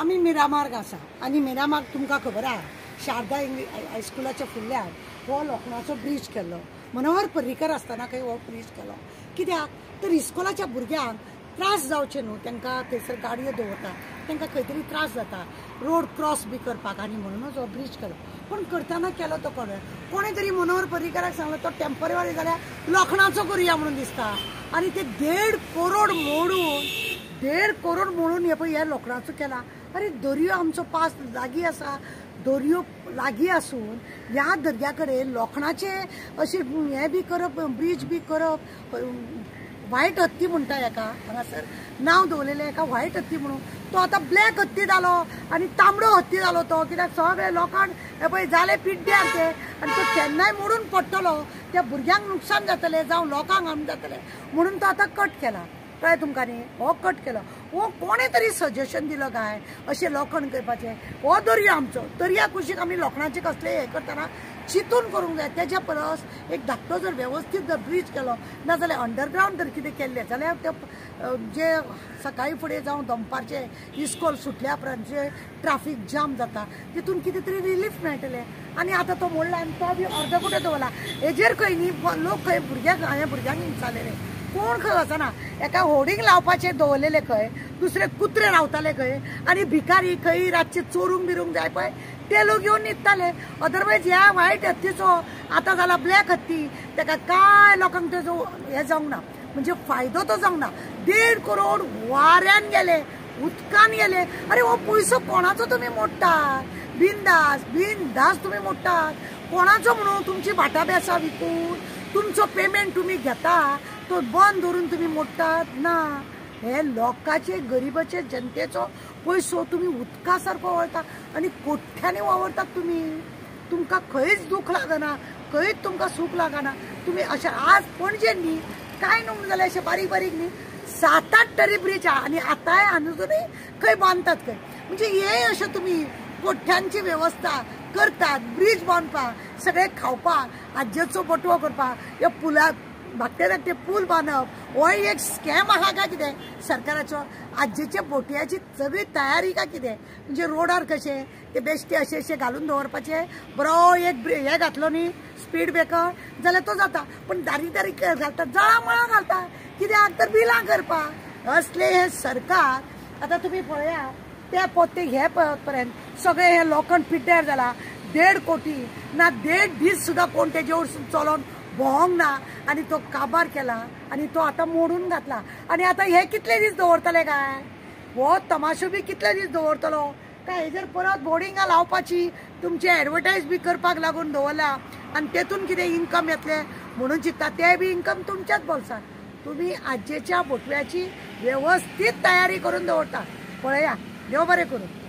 आमी मिरामार्ग आसा आनी मिरामार्ग तुमकां खबर आहा शारदा इंग्लिश हायस्कुलाच्या फुडल्यान हो लोखणाचो ब्रिज केल्लो मनोहर पर्रीकर आसतना खंय हो ब्रिज केलो कित्याक तर इस्कॉलाच्या भुरग्यांक त्रास जावचे न्हू तांकां थंयसर गाडयो दवरता तांकां खंय तरी त्रास जाता रोड क्रॉस बी करपाक आनी म्हणूनच हो ब्रिज केलो पण करतना केलो तो कोणें तरी मनोहर पर्रीकराक सांगलो तो टेम्पररी जाल्यार लोखणाचो करुया म्हणून दिसता आनी ते 1.5 करोड मोडून हे पळय हे लोखणाचो केला अरे दर्यो आमचो पास लागीं आसा दर्यो लागीं आसून ह्या दर्या कडेन लोखणाचे अशें हे बी करप ब्रिज बी करप व्हायट हत्ती म्हणटा हेका हांगासर नांव दवरलेलें हेका व्हायट हत्ती म्हणून तो आतां ब्लॅक हत्ती जालो आनी तांबडो हत्ती जालो तो कित्याक सगळे लोकांक हे पळय जाले पिड्ड्यार ते आनी तो केन्नाय मोडून पडटलो त्या भुरग्यांक नुकसान जातलें जावं लोकांक हार्म जातलें म्हणून तो आतां कट केला कळ्ळें तुमकां न्ही हो कट केलो हो कोणें तरी सजेशन दिलो काय अशें लोखण करपाचें हो दर्यो आमचो दर्या कुशीक आमी लोखणाचें कसलें हें करतना चिंतून करूंक जाय तेच्या परस एक धाकटो जर वेवस्थीत जर ब्रिज केलो नाजाल्यार अंडरग्रावंड जर कितें केल्लें जाल्यार ते जे सकाळी फुडें जावं दनपारचे इस्कॉल सुटल्या उपरांत जे ट्राफीक जाम जाता तितून कितें तरी रिलीफ मेळटलें आनी आतां तो मोडला आनी तो बी अर्दकुटे दवरला हेजेर खंय न्ही लोक खंय भुरग्यांक हांवें भुरग्यांक विचारलेलें कोण खंय वचना एका होर्डिंग लावपाचें दवरलेलें खंय दुसरे कुत्रे रावताले खंय आनी भिकारी खंय रातचे चोरूंक बिरूंक जाय पळय ते लोक येवन न्हिदताले अदरवायज ह्या व्हायट हत्तीचो आतां जाला ब्लॅक हत्ती तेका कांय लोकांक तेजो हें जावंक ना म्हणजे फायदो तो जावंक ना 1.5 करोड वाऱ्यान गेले उदकान गेले अरे हो पयसो कोणाचो तुमी मोडटात बिनदास तुमी मोडटात कोणाचो म्हणून तुमची भाटां बेसां विकून तुमचो पेमेंट तुमी घेता तो बंद धरून तुमी मोडटात ना हे लोकांचे गरिबाचे जनतेचो पयसो तुमी उदका सारको वावरता आनी कोठ्यांनी वावरतात तुमी तुमकां खंयच दूख लागना खंयच तुमकां सूख लागना तुमी अशें आज पणजे न्ही काय न्हू जाल्यार अशें बारीक बारीक न्ही 7-8 तरी ब्रिज आहा आनी आतांय आजुनूय खंय बांदतात खंय म्हणजे हे अशें तुमी कोठ्यांची वेवस्था करतात ब्रिज बांदपाक सगळे खावपाक आज्जेचो बटवो करपाक ह्या पुला धाकटे धाकटे पूल बांदप हो एक स्कॅम आहा काय कितें सरकाराचो आज्जेच्या बोटयाची सगळी तयारी काय कितें म्हणजे रोडार कशें ते बेश्टे अशें अशें घालून दवरपाचें बरो एक हे घातलो न्ही स्पीड ब्रेकर जाल्यार तो जाता पण दारी घालता जळामळा घालता कित्याक तर बिलां करपाक असले हे सरकार आतां तुमी पळया ते पोते हे पर्यंत सगळे हे लोखंड पिड्ड्यार जाला 1.5 कोटी ना 1.5 दीस सुद्दां कोण तेजे वरसून चलोन भोंवंक ना आनी तो काबार केला आनी तो आतां मोडून घातला आनी आतां हे कितले दीस दवरतले काय हो तमाशो बी कितले दीस दवरतलो काय हेजेर परत बोर्डिंगां लावपाची तुमचे एडवर्टायज बी करपाक लागून दवरला आनी तेतून कितें इन्कम येतलें म्हणून चिंतता ते बी इन्कम तुमच्याच बोल्सांत तुमी आज्जेच्या बोटव्याची वेवस्थीत तयारी करून दवरता पळया देव बरें करूं